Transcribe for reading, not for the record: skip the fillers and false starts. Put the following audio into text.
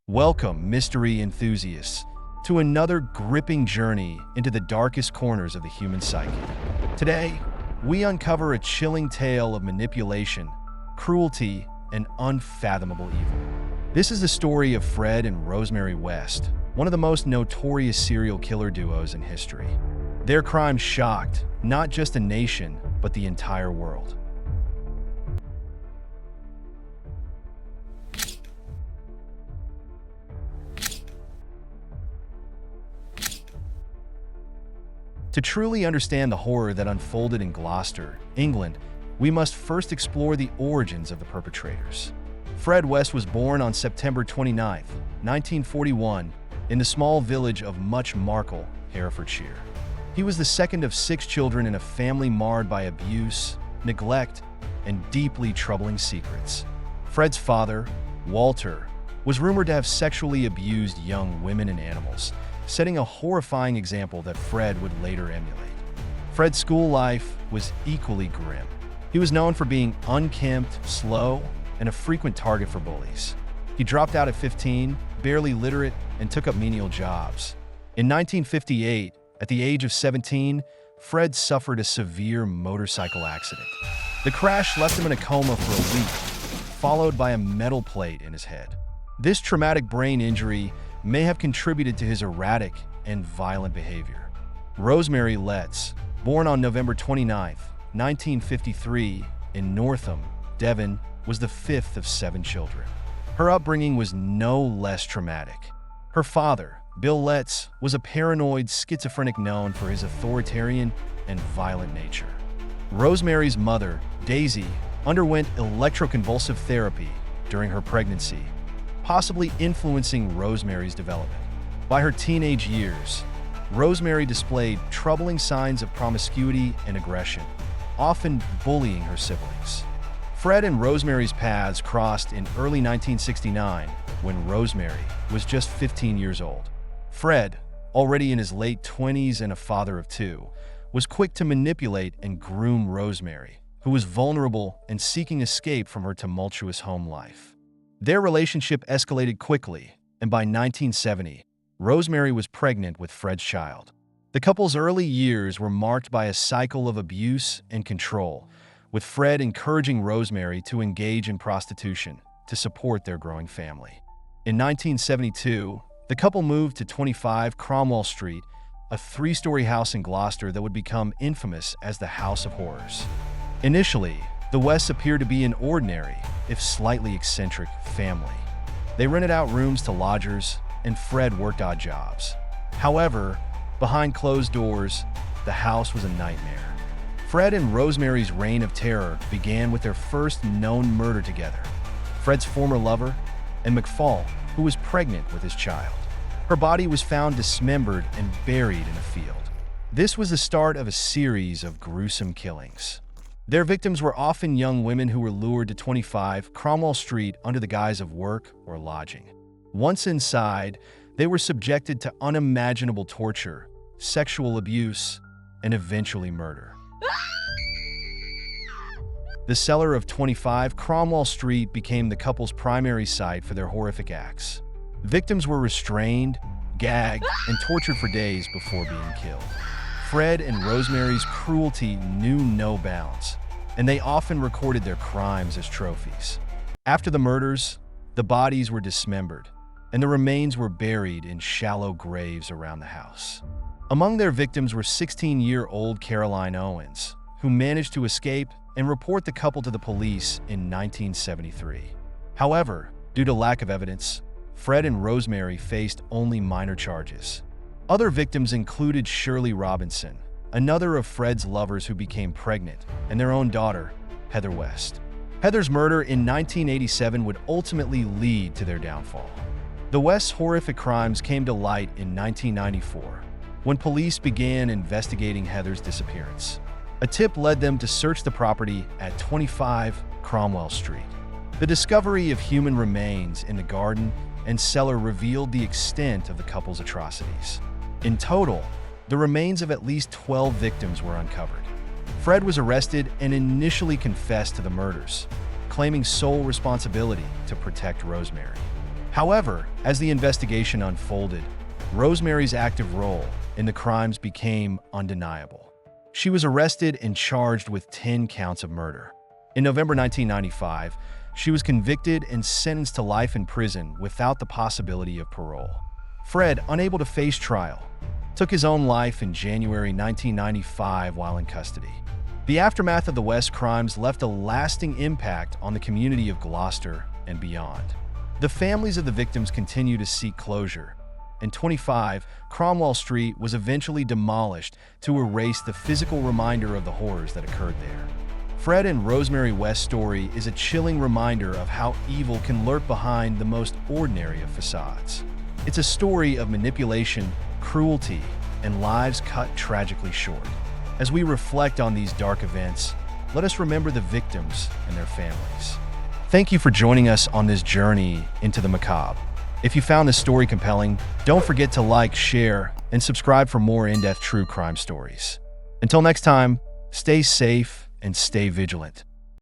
Welcome, mystery enthusiasts, to another gripping journey into the darkest corners of the human psyche. Today, we uncover a chilling tale of manipulation, cruelty, and unfathomable evil. This is the story of Fred and Rosemary West, one of the most notorious serial killer duos in history. Their crimes shocked not just a nation, but the entire world. To truly understand the horror that unfolded in Gloucester, England, we must first explore the origins of the perpetrators. Fred West was born on September 29, 1941, in the small village of Much Marcle, Herefordshire. He was the second of 6 children in a family marred by abuse, neglect, and deeply troubling secrets. Fred's father, Walter, was rumored to have sexually abused young women and animals, setting a horrifying example that Fred would later emulate. Fred's school life was equally grim. He was known for being unkempt, slow, and a frequent target for bullies. He dropped out at 15, barely literate, and took up menial jobs. In 1958, at the age of 17, Fred suffered a severe motorcycle accident. The crash left him in a coma for a week, followed by a metal plate in his head. This traumatic brain injury may have contributed to his erratic and violent behavior. Rosemary Letts, born on November 29, 1953, in Northam, Devon, was the 5th of 7 children. Her upbringing was no less traumatic. Her father, Bill Letts, was a paranoid schizophrenic known for his authoritarian and violent nature. Rosemary's mother, Daisy, underwent electroconvulsive therapy during her pregnancy, possibly influencing Rosemary's development. By her teenage years, Rosemary displayed troubling signs of promiscuity and aggression, often bullying her siblings. Fred and Rosemary's paths crossed in early 1969 when Rosemary was just 15 years old. Fred, already in his late 20s and a father of 2, was quick to manipulate and groom Rosemary, who was vulnerable and seeking escape from her tumultuous home life. Their relationship escalated quickly, and by 1970, Rosemary was pregnant with Fred's child. The couple's early years were marked by a cycle of abuse and control, with Fred encouraging Rosemary to engage in prostitution to support their growing family. In 1972, the couple moved to 25 Cromwell Street, a 3-story house in Gloucester that would become infamous as the House of Horrors. Initially, the Wests appeared to be an ordinary, if slightly eccentric, family. They rented out rooms to lodgers, and Fred worked odd jobs. However, behind closed doors, the house was a nightmare. Fred and Rosemary's reign of terror began with their first known murder together, Fred's former lover, and McFall, who was pregnant with his child. Her body was found dismembered and buried in a field. This was the start of a series of gruesome killings. Their victims were often young women who were lured to 25 Cromwell Street under the guise of work or lodging. Once inside, they were subjected to unimaginable torture, sexual abuse, and eventually murder. The cellar of 25 Cromwell Street became the couple's primary site for their horrific acts. Victims were restrained, gagged, and tortured for days before being killed. Fred and Rosemary's cruelty knew no bounds, and they often recorded their crimes as trophies. After the murders, the bodies were dismembered, and the remains were buried in shallow graves around the house. Among their victims were 16-year-old Caroline Owens, who managed to escape and report the couple to the police in 1973. However, due to lack of evidence, Fred and Rosemary faced only minor charges. Other victims included Shirley Robinson, another of Fred's lovers who became pregnant, and their own daughter, Heather West. Heather's murder in 1987 would ultimately lead to their downfall. The West's horrific crimes came to light in 1994, when police began investigating Heather's disappearance. A tip led them to search the property at 25 Cromwell Street. The discovery of human remains in the garden and cellar revealed the extent of the couple's atrocities. In total, the remains of at least 12 victims were uncovered. Fred was arrested and initially confessed to the murders, claiming sole responsibility to protect Rosemary. However, as the investigation unfolded, Rosemary's active role in the crimes became undeniable. She was arrested and charged with 10 counts of murder. In November 1995, she was convicted and sentenced to life in prison without the possibility of parole. Fred, unable to face trial, took his own life in January 1995 while in custody. The aftermath of the West crimes left a lasting impact on the community of Gloucester and beyond. The families of the victims continue to seek closure. In 25, Cromwell Street was eventually demolished to erase the physical reminder of the horrors that occurred there. Fred and Rosemary West's story is a chilling reminder of how evil can lurk behind the most ordinary of facades. It's a story of manipulation, cruelty, and lives cut tragically short. As we reflect on these dark events, let us remember the victims and their families. Thank you for joining us on this journey into the macabre. If you found this story compelling, don't forget to like, share, and subscribe for more in-depth true crime stories. Until next time, stay safe and stay vigilant.